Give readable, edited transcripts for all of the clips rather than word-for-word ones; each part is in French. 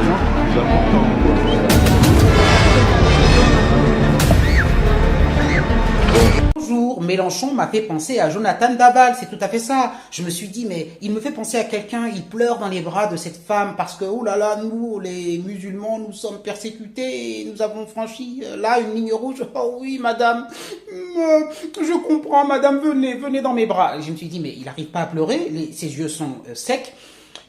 gens qui sont plus importants, quoi. Bonjour, Mélenchon m'a fait penser à Jonathan Daval, c'est tout à fait ça. Je me suis dit, mais il me fait penser à quelqu'un, il pleure dans les bras de cette femme parce que, oh là là, nous, les musulmans, nous sommes persécutés et nous avons franchi là une ligne rouge. Oh oui, madame, je comprends, madame, venez dans mes bras. Et je me suis dit, mais il n'arrive pas à pleurer, ses yeux sont secs.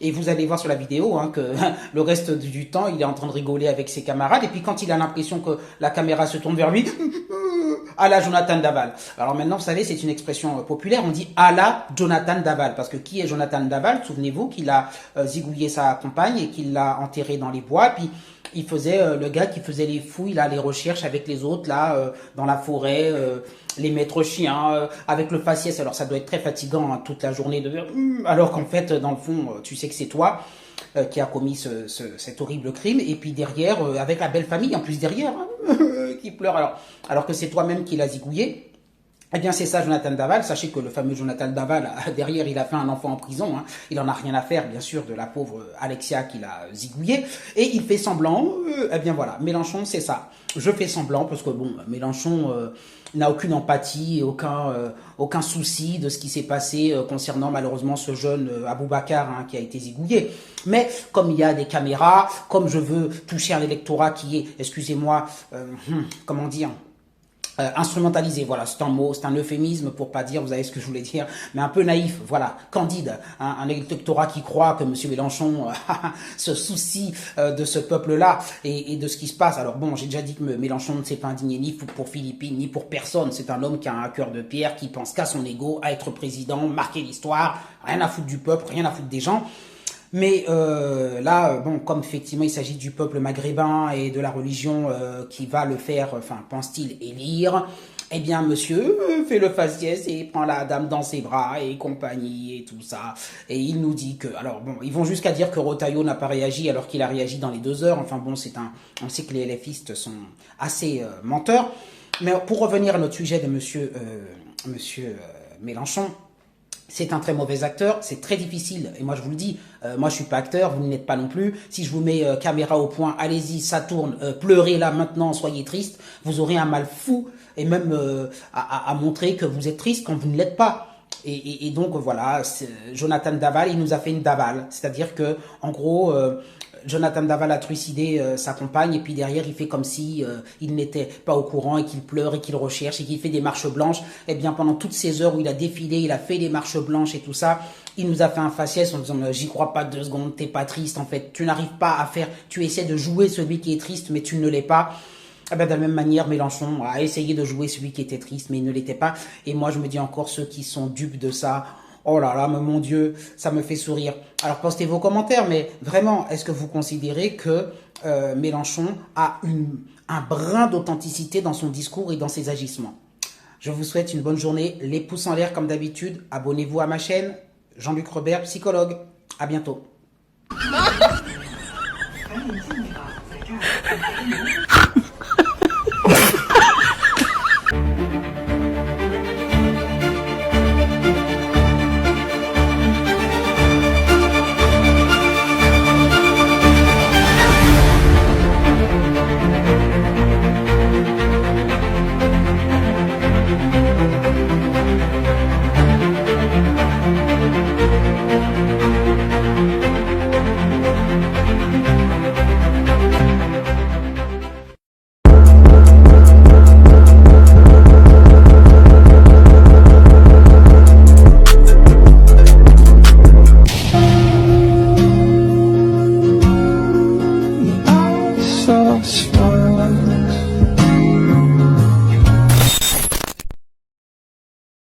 Et vous allez voir sur la vidéo que le reste du temps, il est en train de rigoler avec ses camarades. Et puis quand il a l'impression que la caméra se tourne vers lui, à la Jonathan Daval. Alors maintenant, vous savez, c'est une expression populaire. On dit à la Jonathan Daval. Parce que qui est Jonathan Daval? Souvenez-vous qu'il a zigouillé sa compagne et qu'il l'a enterré dans les bois. Puis il faisait le gars qui faisait les fouilles, là, les recherches avec les autres, là, dans la forêt, les maîtres chiens, avec le faciès. Alors ça doit être très fatigant toute la journée de alors qu'en fait, dans le fond, tu sais que c'est toi qui a commis cet horrible crime. Et puis derrière, avec la belle famille, en plus derrière, qui pleure alors que c'est toi-même qui l'as zigouillé. Eh bien, c'est ça, Jonathan Daval. Sachez que le fameux Jonathan Daval, derrière, il a fait un enfant en prison. Il en a rien à faire, bien sûr, de la pauvre Alexia qu'il a zigouillé. Et il fait semblant. Eh bien, voilà. Mélenchon, c'est ça. Je fais semblant parce que, bon, Mélenchon n'a aucune empathie, aucun souci de ce qui s'est passé concernant, malheureusement, ce jeune Aboubacar qui a été zigouillé. Mais, comme il y a des caméras, comme je veux toucher un électorat qui est, excusez-moi, comment dire, instrumentalisé, voilà, c'est un mot, c'est un euphémisme pour pas dire, vous savez ce que je voulais dire, mais un peu naïf, voilà, candide, un électorat qui croit que M. Mélenchon se soucie de ce peuple-là et de ce qui se passe. Alors bon, j'ai déjà dit que Mélenchon ne s'est pas indigné ni pour Philippines, ni pour personne, c'est un homme qui a un cœur de pierre, qui pense qu'à son ego, à être président, marquer l'histoire, rien à foutre du peuple, rien à foutre des gens. Mais là, bon, comme effectivement il s'agit du peuple maghrébin et de la religion qui va le faire, enfin, pense-t-il, élire, eh bien, monsieur fait le faciès et prend la dame dans ses bras et compagnie et tout ça. Et il nous dit que, alors bon, ils vont jusqu'à dire que Retailleau n'a pas réagi alors qu'il a réagi dans les 2 heures. Enfin bon, on sait que les LFistes sont assez menteurs. Mais pour revenir à notre sujet de monsieur Mélenchon, c'est un très mauvais acteur, c'est très difficile, et moi je vous le dis, moi je suis pas acteur, vous ne l'êtes pas non plus, si je vous mets caméra au point, allez-y, ça tourne, pleurez là maintenant, soyez triste, vous aurez un mal fou, et même à montrer que vous êtes triste quand vous ne l'êtes pas. Et donc voilà, Jonathan Daval, il nous a fait une Daval, c'est-à-dire que en gros, Jonathan Daval a trucidé sa compagne et puis derrière il fait comme si il n'était pas au courant et qu'il pleure et qu'il recherche et qu'il fait des marches blanches. Et bien pendant toutes ces heures où il a défilé, il a fait des marches blanches et tout ça, il nous a fait un faciès en disant j'y crois pas 2 secondes, t'es pas triste en fait, tu n'arrives pas à faire, tu essaies de jouer celui qui est triste mais tu ne l'es pas. Eh ben, de la même manière, Mélenchon a essayé de jouer celui qui était triste mais il ne l'était pas. Et moi je me dis encore ceux qui sont dupes de ça, oh là là, mais mon Dieu, ça me fait sourire. Alors postez vos commentaires, mais vraiment, est-ce que vous considérez que Mélenchon a un brin d'authenticité dans son discours et dans ses agissements? Je vous souhaite une bonne journée, les pouces en l'air comme d'habitude, abonnez-vous à ma chaîne, Jean-Luc Robert, psychologue. À bientôt.